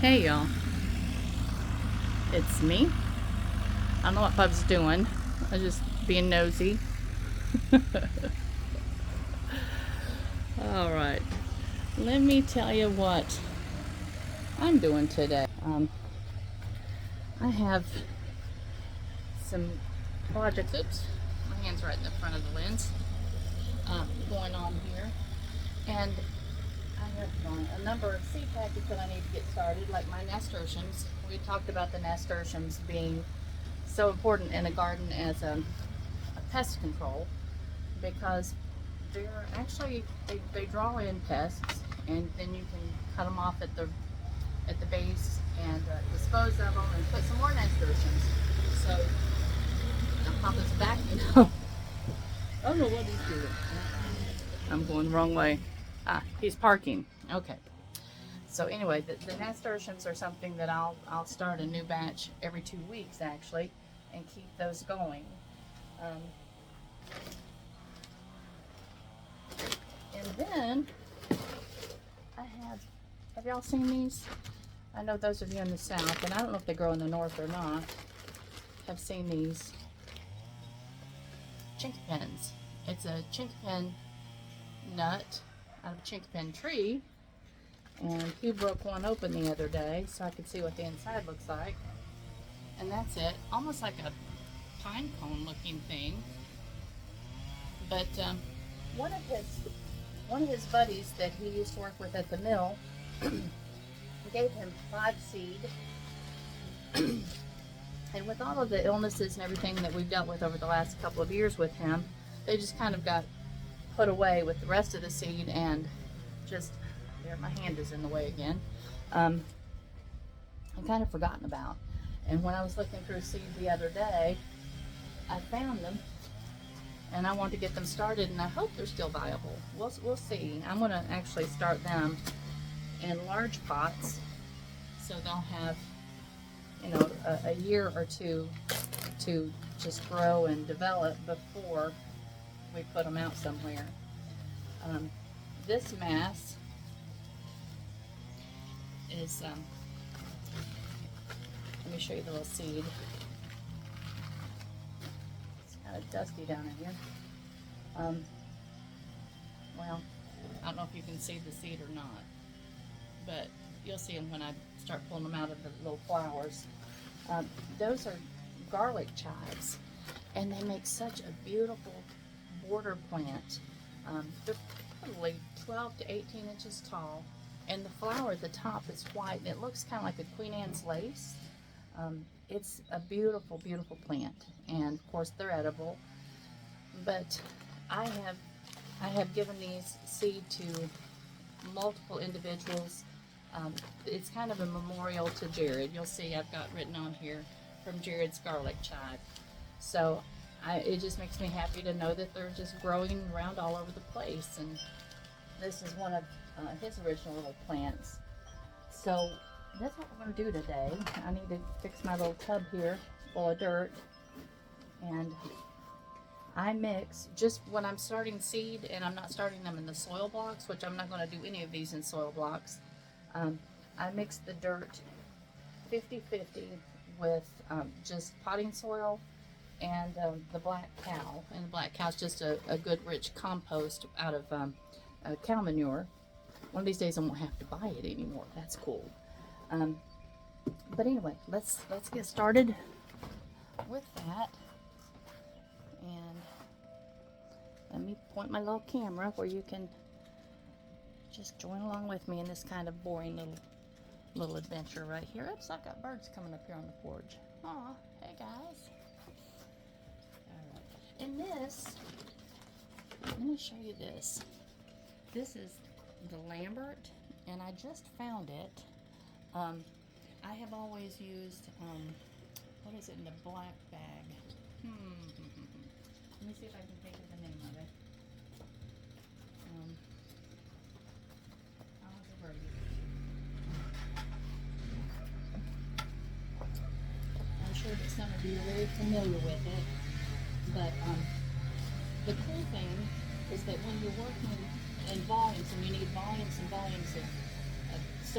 Hey y'all, it's me. I don't know what Bub's doing. I'm just being nosy. Alright, let me tell you what I'm doing today. I have some projects. Oops, my hand's right in the front of the lens. Going on here. And I have a number of seed packets that I need to get started, like my nasturtiums. We talked about the nasturtiums being so important in a garden as a pest control because they're actually they draw in pests, and then you can cut them off at the base and dispose of them and put some more nasturtiums. So I'll pop this back. I don't know what he's doing. I'm going the wrong way. He's parking. Okay. So anyway, the nasturtiums are something that I'll start a new batch every 2 weeks actually, and keep those going. And then I have y'all seen these? I know those of you in the south, and I don't know if they grow in the north or not, have seen these chinkapins. It's a chinkapin nut out of a chinkapin tree, and he broke one open the other day so I could see what the inside looks like. And that's it, almost like a pine cone looking thing. But one of his buddies that he used to work with at the mill gave him 5 seed. And with all of the illnesses and everything that we've dealt with over the last couple of years with him, they just kind of got put away with the rest of the seed, and just, there, my hand is in the way again, I'm kind of forgotten about. And when I was looking through seed the other day, I found them, and I want to get them started, and I hope they're still viable. We'll see. I'm going to actually start them in large pots, so they'll have, you know, a year or two to just grow and develop before we put them out somewhere. This mass is, let me show you the little seed. It's kind of dusty down in here. Well, I don't know if you can see the seed or not, but you'll see them when I start pulling them out of the little flowers. Those are garlic chives, and they make such a beautiful border plant. They're probably 12 to 18 inches tall, and the flower at the top is white, and it looks kind of like a Queen Anne's lace. It's a beautiful, beautiful plant, and of course they're edible. But I have given these seed to multiple individuals. It's kind of a memorial to Jared. You'll see I've got written on here, from Jared's garlic chive. So it just makes me happy to know that they're just growing around all over the place. And this is one of his original little plants. So that's what we're going to do today. I need to fix my little tub here full of dirt, and I mix, just when I'm starting seed and I'm not starting them in the soil blocks, which I'm not going to do any of these in soil blocks, I mix the dirt 50-50 with just potting soil and the black cow. And the black cow is just a good rich compost out of cow manure. One of these days I won't have to buy it anymore. That's cool. But anyway, let's get started with that. And let me point my little camera where you can just join along with me in this kind of boring little adventure right here. Oops, I've got birds coming up here on the porch. Aw, hey guys. Alright. And this, let me show you this. This is the Lambert, and I just found it. I have always used, what is it in the black bag? Let me see if I can think of the name of it. I'll have to write it. I'm sure that some of you are very familiar with it, but the cool thing is that when you're working in volumes, and you need volumes and volumes of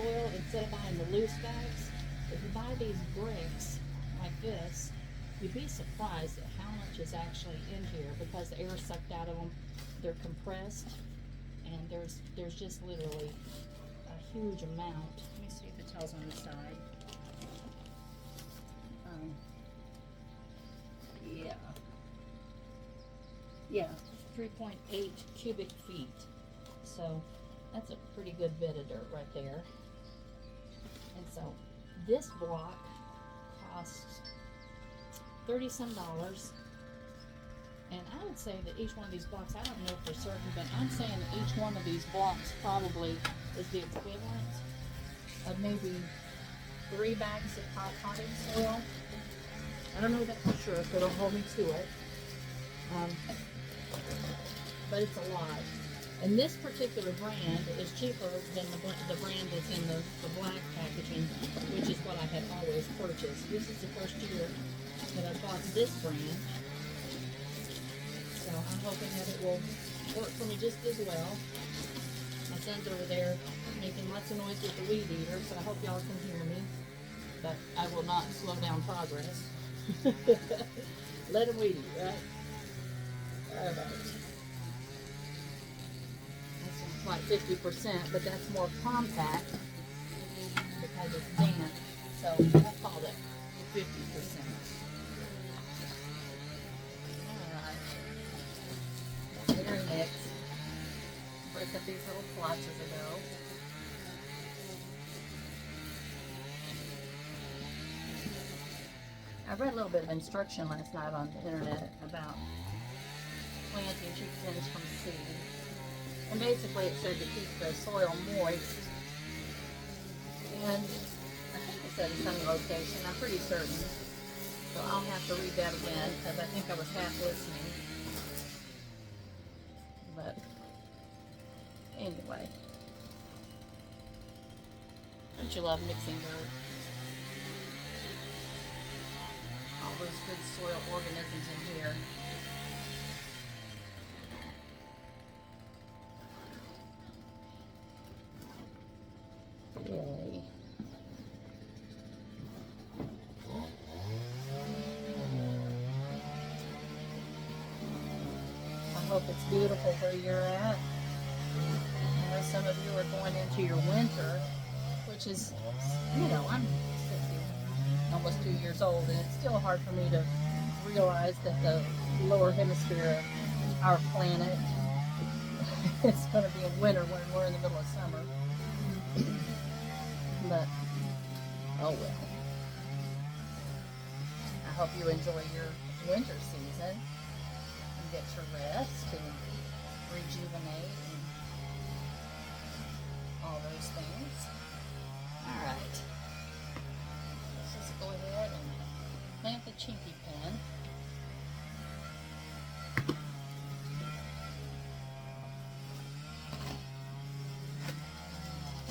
soil, instead of buying the loose bags, if you buy these bricks like this, you'd be surprised at how much is actually in here because the air is sucked out of them. They're compressed, and there's just literally a huge amount. Let me see if it tells on the side. Yeah, 3.8 cubic feet. So that's a pretty good bit of dirt right there. And so this block costs $30-some. And I would say that each one of these blocks, I don't know for certain, but I'm saying that each one of these blocks probably is the equivalent of maybe 3 bags of potting soil. I don't know that for sure, so don't hold me to it. But it's a lot. And this particular brand is cheaper than the brand that's in the black packaging, which is what I had always purchased. This is the first year that I bought this brand. So I'm hoping that it will work for me just as well. My son's over there making lots of noise with the weed eater, so I hope y'all can hear me. But I will not slow down progress. Let him weed eat, right? Alright. That's like 50%, but that's more compact because it's damp. So I call it 50%. Alright. Intermix. Break up these little plots as I go. I read a little bit of instruction last night on the internet about planting chickpeas from seed. And basically it said to keep the soil moist. And I think it said in some location, I'm pretty certain. So I'll have to read that again because I think I was half listening. But anyway. Don't you love mixing dirt? All those good soil organisms in here. Yay. I hope it's beautiful where you're at. I know some of you are going into your winter, which is, you know, I'm 60, almost 2 years old, and it's still hard for me to realize that the lower hemisphere of our planet is going to be in winter when we're in the middle of summer. But, oh well. I hope you enjoy your winter season and get your rest and rejuvenate and all those things. Alright. Let's just go ahead and plant the chinky pin.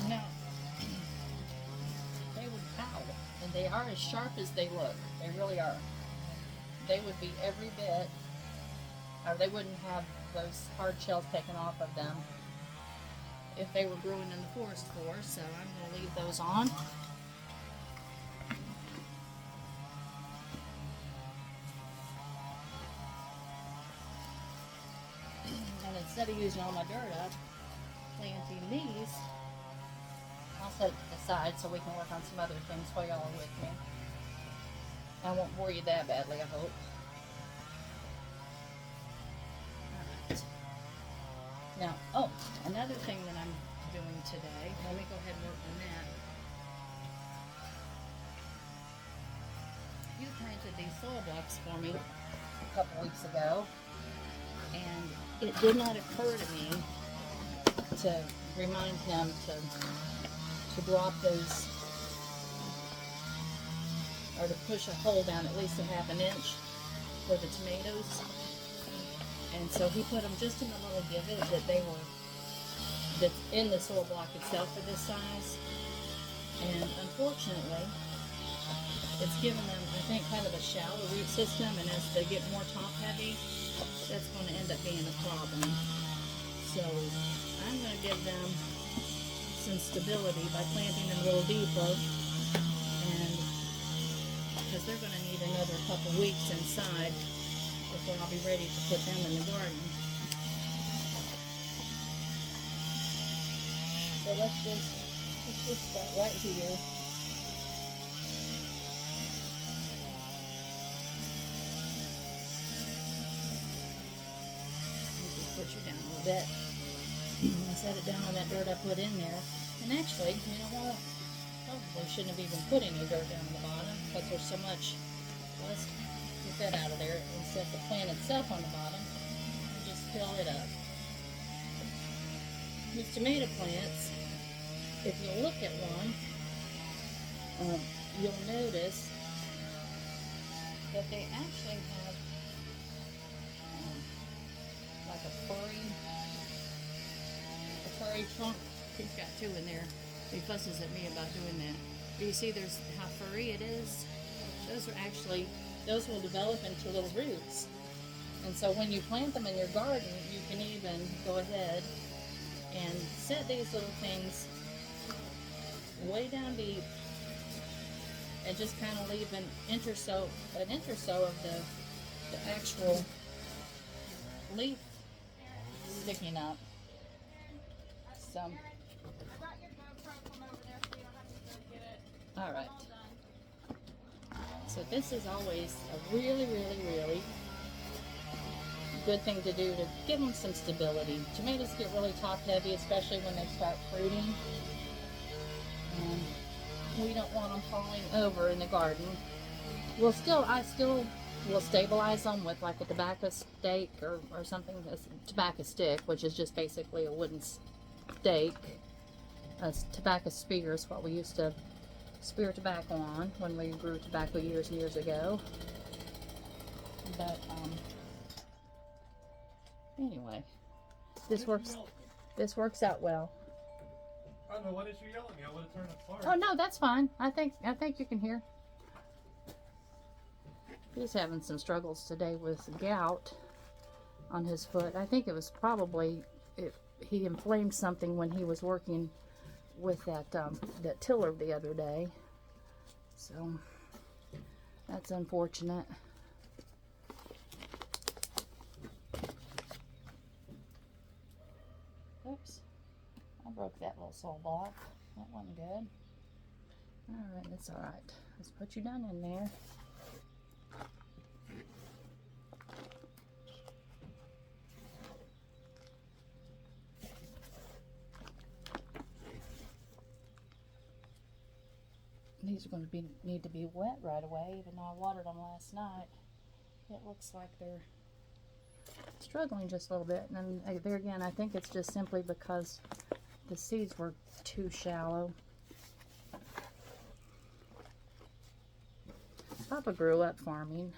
Now, they would pout, and they are as sharp as they look. They really are. They would be every bit, or they wouldn't have those hard shells taken off of them if they were growing in the forest floor, so I'm going to leave those on. And instead of using all my dirt up, planting these, I'll set it to the side so we can work on some other things while y'all are with me. I won't bore you that badly, I hope. Alright. Now, oh, another thing that I'm doing today, let me go ahead and work on that. You planted these soil blocks for me a couple weeks ago, and it did not occur to me to remind him to drop those, or to push a hole down at least a ½ inch for the tomatoes. And so he put them just in a little divot that's in the soil block itself for this size. And unfortunately, it's given them, I think, kind of a shallow root system, and as they get more top heavy, that's going to end up being a problem. So I'm going to give them some stability by planting them a little deeper, and because they're going to need another couple weeks inside before I'll be ready to put them in the garden. So let's just start right here. Just push it down a little bit. I set it down on that dirt I put in there. And actually, you know what? Probably shouldn't have even put any dirt down on the bottom because there's so much. Let's get that out of there and set the plant itself on the bottom and just fill it up. These tomato plants, if you look at one, you'll notice that they actually have like a furry trunk. He's got two in there. He fusses at me about doing that. Do you see there's how furry it is? Those will develop into little roots. And so when you plant them in your garden, you can even go ahead and set these little things way down deep and just kind of leave an inch or so of the actual leaf sticking up. So, all right. So this is always a really, really, really good thing to do to give them some stability. Tomatoes get really top heavy, especially when they start fruiting. And we don't want them falling over in the garden. I still will stabilize them with like a tobacco stake or something, a tobacco stick, which is just basically a wooden stake. A tobacco spear is what we used to spear tobacco on when we grew tobacco years and years ago. But anyway, this works out well. I don't know, why did you yell at me? I would have turned apart. Oh no, that's fine. I think you can hear. He's having some struggles today with gout on his foot. I think it was probably he inflamed something when he was working with that tiller the other day. So that's unfortunate. Oops, I broke that little soil block. That wasn't good. Alright, that's alright. Let's put you down in there. These are going to need to be wet right away, even though I watered them last night. It looks like they're struggling just a little bit, and then there again, I think it's just simply because the seeds were too shallow. Papa grew up farming,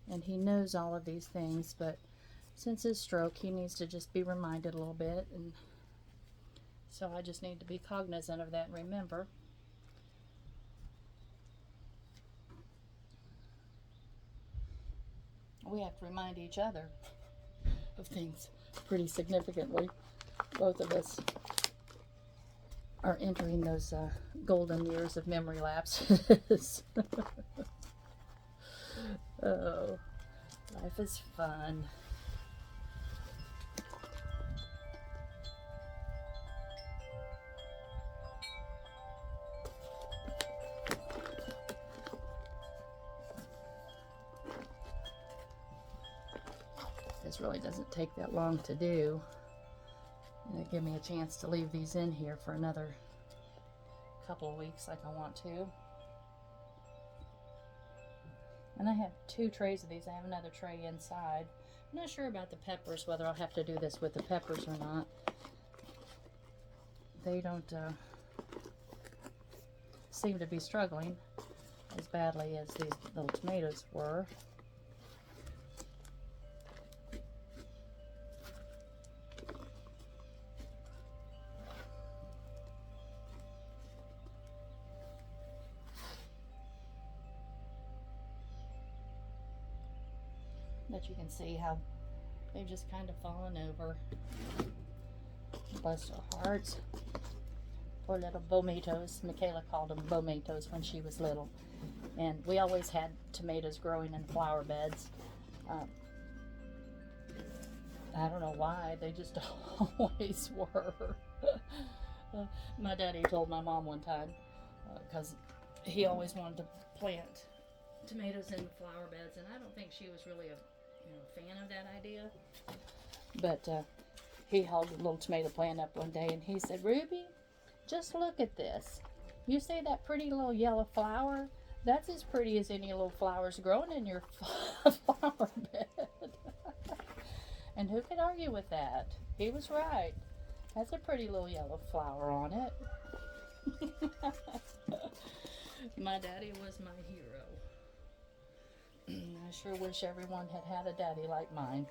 and he knows all of these things, but since his stroke, he needs to just be reminded a little bit, and so I just need to be cognizant of that and remember. We have to remind each other of things pretty significantly. Both of us are entering those golden years of memory lapses. Oh, life is fun. This really doesn't take that long to do. And it'll give me a chance to leave these in here for another couple of weeks like I want to. And I have 2 trays of these. I have another tray inside. I'm not sure about the peppers, whether I'll have to do this with the peppers or not. They don't seem to be struggling as badly as these little tomatoes were. But you can see how they've just kind of fallen over. Bless their hearts. Poor little bomatos. Michaela called them bomatos when she was little. And we always had tomatoes growing in flower beds. I don't know why, they just always were. My daddy told my mom one time, because he always wanted to plant tomatoes in the flower beds, and I don't think she was really a fan of that idea. But he held a little tomato plant up one day, and he said, "Ruby, just look at this. You see that pretty little yellow flower? That's as pretty as any little flowers growing in your flower bed." And who could argue with that? He was right. That's a pretty little yellow flower on it. My daddy was my hero. I sure wish everyone had had a daddy like mine.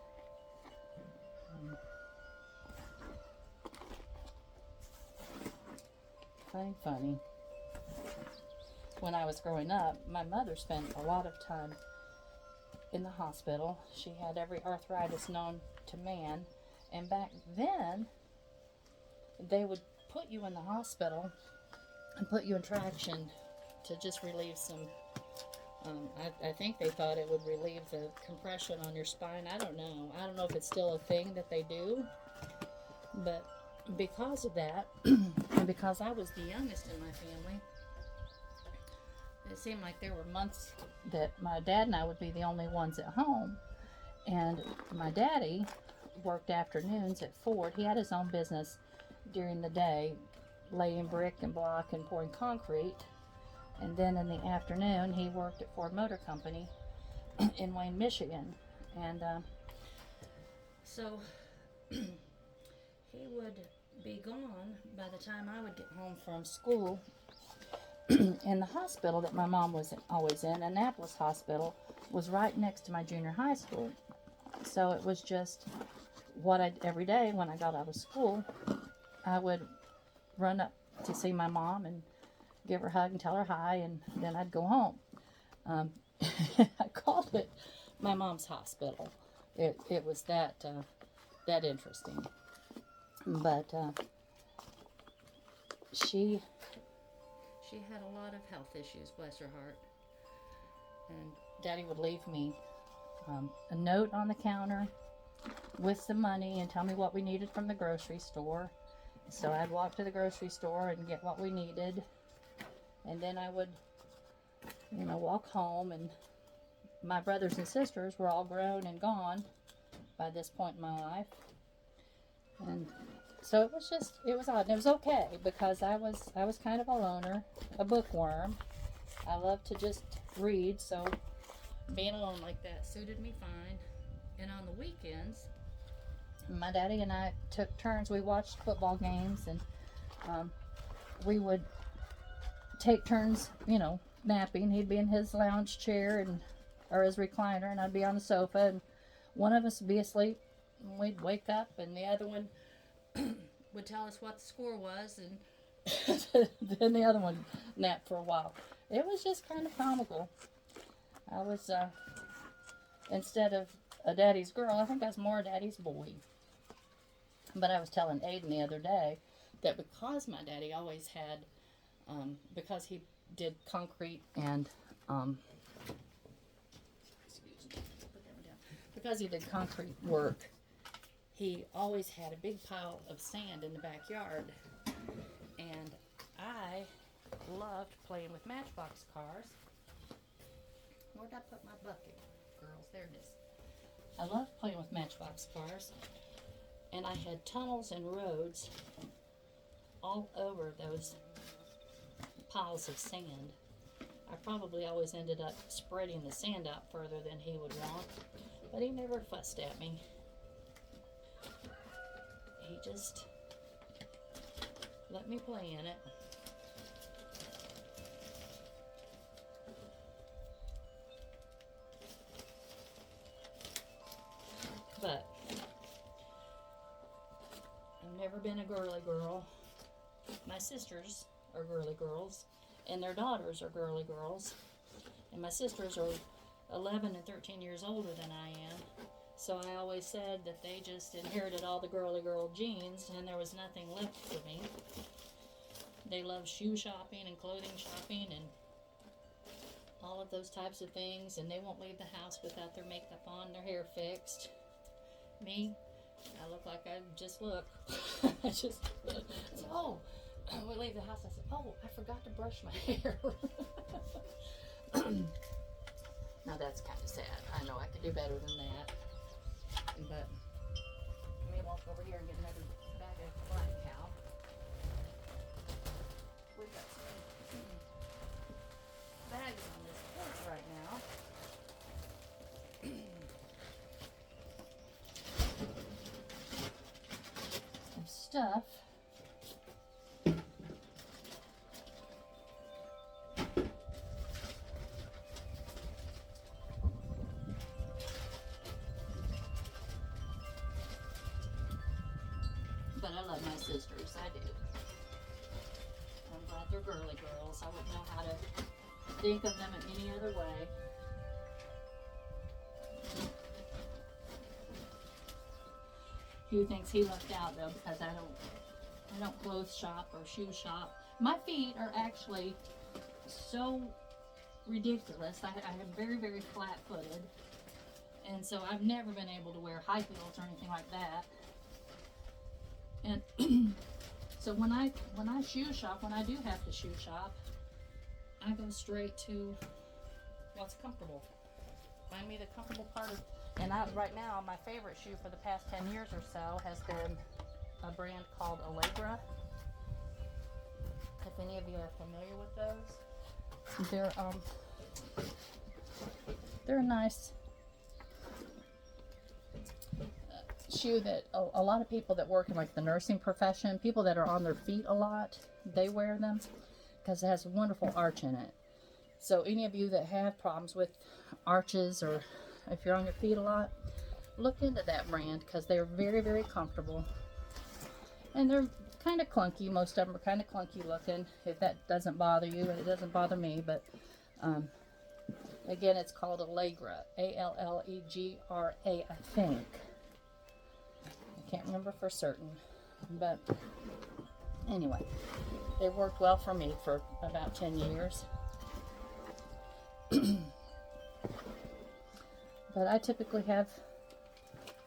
Funny. When I was growing up, my mother spent a lot of time in the hospital. She had every arthritis known to man, and back then they would put you in the hospital and put you in traction to just relieve some I think they thought it would relieve the compression on your spine. I don't know if it's still a thing that they do, but because of that and because I was the youngest in my family, it seemed like there were months that my dad and I would be the only ones at home. And my daddy worked afternoons at Ford. He had his own business during the day, laying brick and block and pouring concrete. And then in the afternoon, he worked at Ford Motor Company in Wayne, Michigan. And so he would be gone by the time I would get home from school. And the hospital that my mom was always in, Annapolis Hospital, was right next to my junior high school. So it was just every day when I got out of school, I would run up to see my mom and give her a hug and tell her hi, and then I'd go home. I called it my mom's hospital. It was that interesting. But she had a lot of health issues, bless her heart. And Daddy would leave me a note on the counter with some money and tell me what we needed from the grocery store. So I'd walk to the grocery store and get what we needed. And then I would, walk home. And my brothers and sisters were all grown and gone by this point in my life. And so it was odd. And it was okay because I was kind of a loner, a bookworm. I love to just read, so being alone like that suited me fine. And on the weekends, my daddy and I took turns. We watched football games, and we would take turns, napping. He'd be in his lounge chair or his recliner, and I'd be on the sofa, and one of us would be asleep, and we'd wake up, and the other one would tell us what the score was, and then the other one napped for a while. It was just kind of comical. I was, instead of a daddy's girl, I think I was more a daddy's boy. But I was telling Aiden the other day that because my daddy always had, because he did concrete and, because he did concrete work, he always had a big pile of sand in the backyard. And I loved playing with Matchbox cars. Where'd I put my bucket, girls? There it is. I loved playing with Matchbox cars. And I had tunnels and roads all over those piles of sand. I probably always ended up spreading the sand out further than he would want, but he never fussed at me. He just let me play in it. But I've never been a girly girl. My sisters are girly girls, and their daughters are girly girls. And my sisters are 11 and 13 years older than I am. So I always said that they just inherited all the girly girl genes, and there was nothing left for me. They love shoe shopping and clothing shopping and all of those types of things, and they won't leave the house without their makeup on, their hair fixed. Me, I look like I just look. I just, oh, we leave the house, I said, oh, I forgot to brush my hair. Now that's kind of sad. I know I could do better than that. But let me walk over here and get another bag of black cow. We've got some bags on this porch right now. Of stuff. But I love my sisters, I do. I'm glad they're girly girls. I wouldn't know how to think of them in any other way. Hugh thinks he left out though because I don't clothes shop or shoe shop. My feet are actually so ridiculous. I am very, very flat footed. And so I've never been able to wear high heels or anything like that. And so when I shoe shop, when I do have to shoe shop, I go straight to what's comfortable. Find me the comfortable part of, and right now my favorite shoe for the past 10 years or so has been a brand called Allegra. If any of you are familiar with those, they're a nice shoe that a lot of people that work in like the nursing profession, people that are on their feet a lot, they wear them because it has a wonderful arch in it. So any of you that have problems with arches, or if you're on your feet a lot, look into that brand because they're very, very comfortable. And they're kind of clunky. Most of them are kind of clunky looking. If that doesn't bother you, and it doesn't bother me, but again, it's called Allegra, Allegra, I think. I can't remember for certain, but anyway, they worked well for me for about 10 years. But I typically have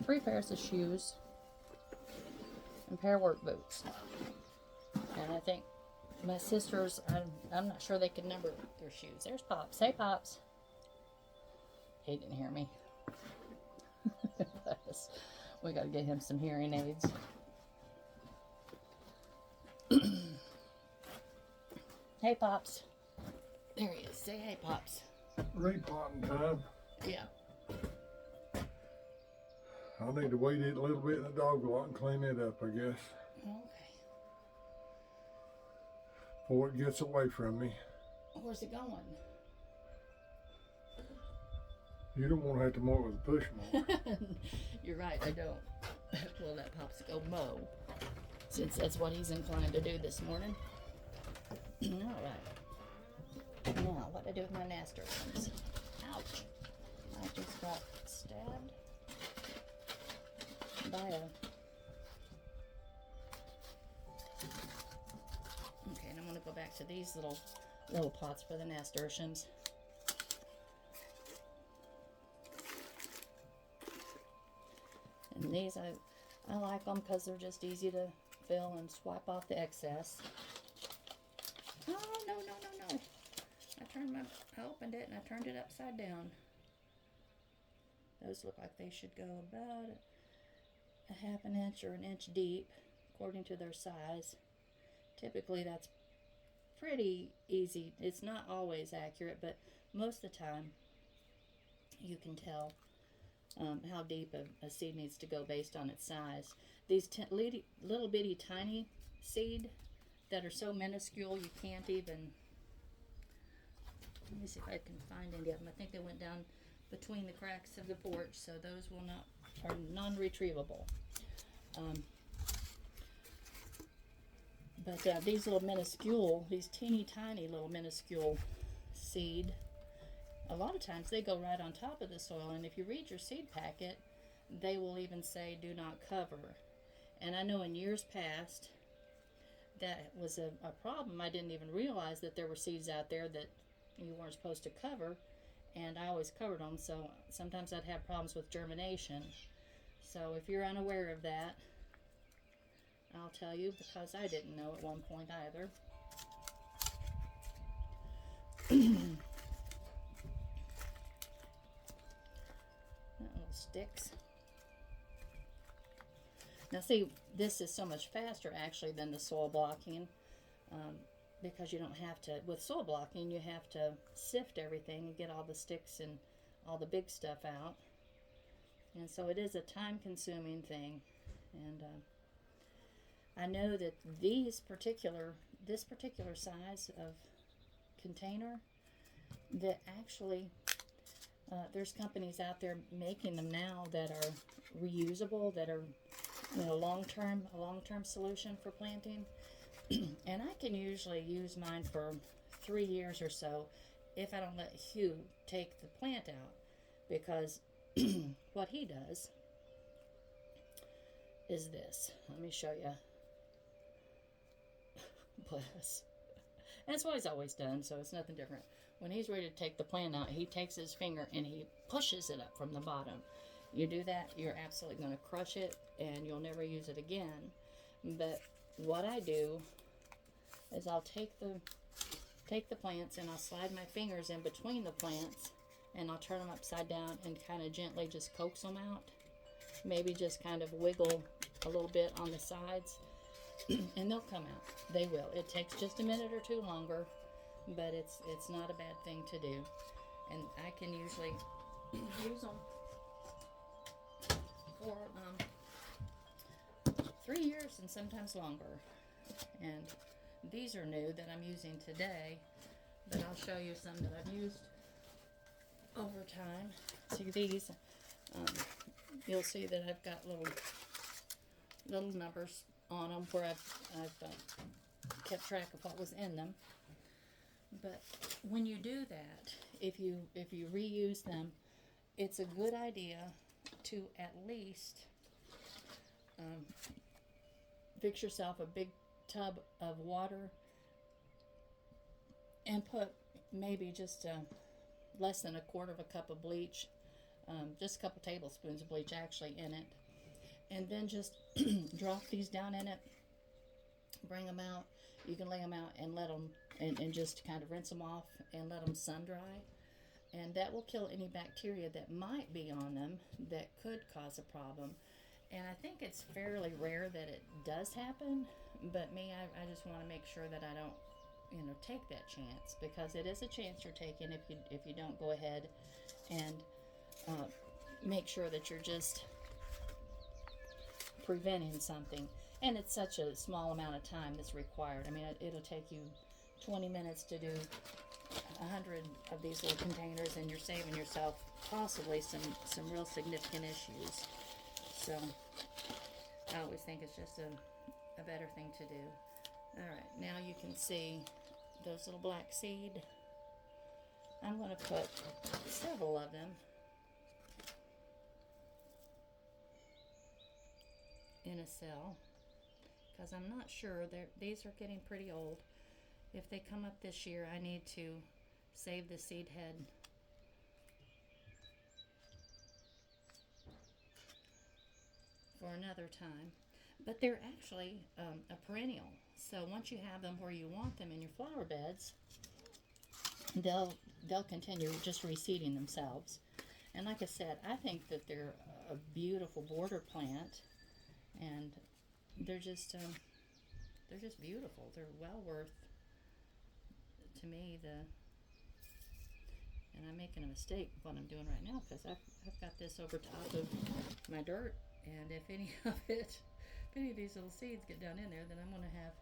3 pairs of shoes and a pair of work boots. And I think my sisters, I'm not sure they can number their shoes. There's Pops. Hey, Pops. He didn't hear me. We got to get him some hearing aids. Hey, Pops. There he is. Say hey, Pops. Repotting time. Yeah. I need to weed it a little bit in the dog lot and clean it up, I guess. Okay. Before it gets away from me. Where's it going? You don't want to have to mow it with a push mower. You're right, I don't. We'll let Pops go mow, since that's what he's inclined to do this morning. Alright. Now, what do I do with my nasturtiums? Ouch. I just got stabbed by a... Okay, and I'm going to go back to these little pots for the nasturtiums. And these, I like them because they're just easy to fill and swipe off the excess. Oh, no. I opened it and I turned it upside down. Those look like they should go about a half an inch or an inch deep, according to their size. Typically, that's pretty easy. It's not always accurate, but most of the time, you can tell how deep a seed needs to go based on its size. These little bitty tiny seed that are so minuscule you can't even, let me see if I can find any of them. I think they went down between the cracks of the porch, so those are non-retrievable. But these little minuscule, these teeny tiny little minuscule seed, a lot of times they go right on top of the soil, and if you read your seed packet, they will even say do not cover. And I know in years past that was a problem. I didn't even realize that there were seeds out there that you weren't supposed to cover, and I always covered them, so sometimes I'd have problems with germination. So if you're unaware of that, I'll tell you, because I didn't know at one point either. Little sticks. Now see, this is so much faster actually than the soil blocking, because you don't have to, with soil blocking you have to sift everything and get all the sticks and all the big stuff out. And so it is a time consuming thing. And I know that this particular size of container, that actually there's companies out there making them now that are reusable, that are a long-term solution for planting. And I can usually use mine for 3 years or so if I don't let Hugh take the plant out, because what he does is this. Let me show you. Bless. And that's what he's always done, so it's nothing different. When he's ready to take the plant out, he takes his finger and he pushes it up from the bottom. You do that, you're absolutely going to crush it and you'll never use it again. But what I do is I'll take the plants and I'll slide my fingers in between the plants, and I'll turn them upside down and kind of gently just coax them out. Maybe just kind of wiggle a little bit on the sides, and they'll come out. They will. It takes just a minute or two longer, but it's not a bad thing to do. And I can usually use them for 3 years and sometimes longer. And these are new that I'm using today, but I'll show you some that I've used over time. See these, you'll see that I've got little numbers on them where I've kept track of what was in them. But when you do that, if you reuse them, it's a good idea to at least fix yourself a big tub of water and put maybe just less than a quarter of a cup of bleach, just a couple tablespoons of bleach actually in it, and then just drop these down in it, bring them out. You can lay them out and let them and just kind of rinse them off and let them sun dry, and that will kill any bacteria that might be on them that could cause a problem. And I think it's fairly rare that it does happen, but me, I just want to make sure that I don't take that chance, because it is a chance you're taking if you don't go ahead and make sure that you're just preventing something. And it's such a small amount of time that's required. I mean, it'll take you 20 minutes to do 100 of these little containers, and you're saving yourself possibly some real significant issues. So I always think it's just a better thing to do. All right, now you can see those little black seed. I'm going to put several of them in a cell, because I'm not sure. These are getting pretty old. If they come up this year, I need to save the seed head for another time. But they're actually a perennial. So once you have them where you want them in your flower beds, they'll continue just reseeding themselves. And like I said, I think that they're a beautiful border plant, and they're just beautiful. They're well worth, to me, and I'm making a mistake with what I'm doing right now, because I've got this over top of my dirt, and if any of these little seeds get down in there, then I'm going to have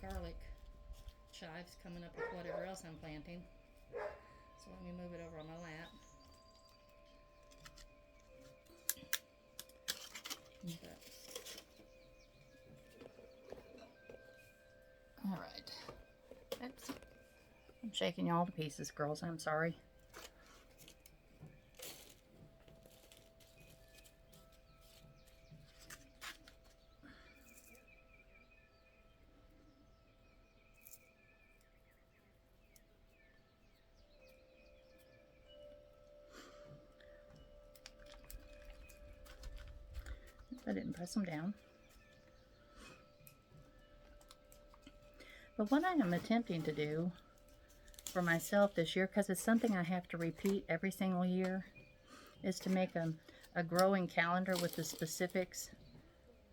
garlic chives coming up with whatever else I'm planting. So let me move it over on my lap. All right. Oops. I'm shaking you all to pieces, girls. I'm sorry. I didn't press them down. But what I am attempting to do for myself this year, because it's something I have to repeat every single year, is to make a growing calendar with the specifics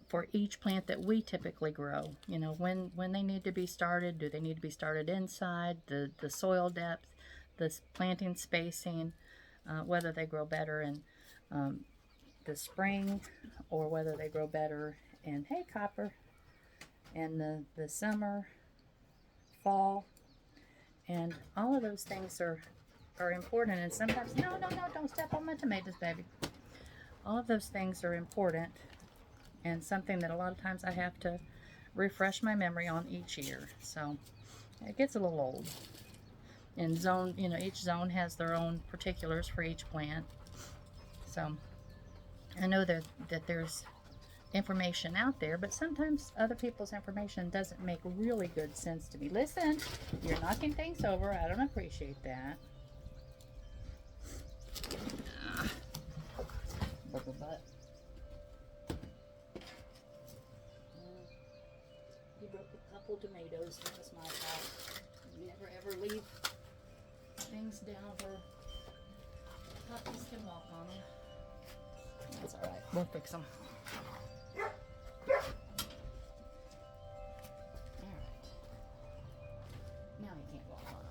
for each plant that we typically grow. You know, when they need to be started, do they need to be started inside, the soil depth, the planting spacing, whether they grow better in the spring or whether they grow better in, hey Copper, in the summer, fall, and all of those things are important. And sometimes, no, don't step on my tomatoes, baby. All of those things are important and something that a lot of times I have to refresh my memory on each year. So it gets a little old. And zone, you know, each zone has their own particulars for each plant. So I know that there's information out there, but sometimes other people's information doesn't make really good sense to me. Listen, you're knocking things over. I don't appreciate that. Bubble butt. You broke a couple tomatoes. That was my fault. Never ever leave things down where puppies can walk on them. That's alright. We'll fix them. Alright. Now you can't walk on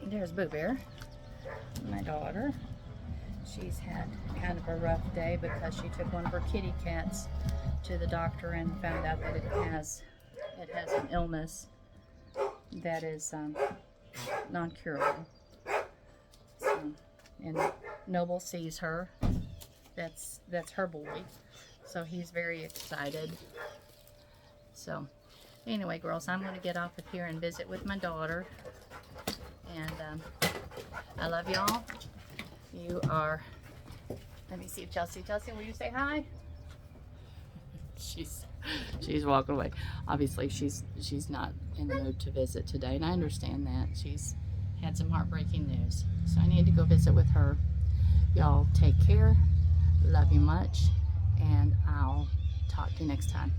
them. There's Boo Bear, my daughter. She's had kind of a rough day because she took one of her kitty cats to the doctor and found out that it has an illness that is non-curable. So, and Noble sees her. That's her boy. So he's very excited. So anyway, girls, I'm going to get off of here and visit with my daughter. And I love y'all. You are, let me see if Chelsea, will you say hi? She's walking away. Obviously, she's not in the mood to visit today, and I understand that. She's had some heartbreaking news. So I need to go visit with her. Y'all take care. Love you much, and I'll talk to you next time.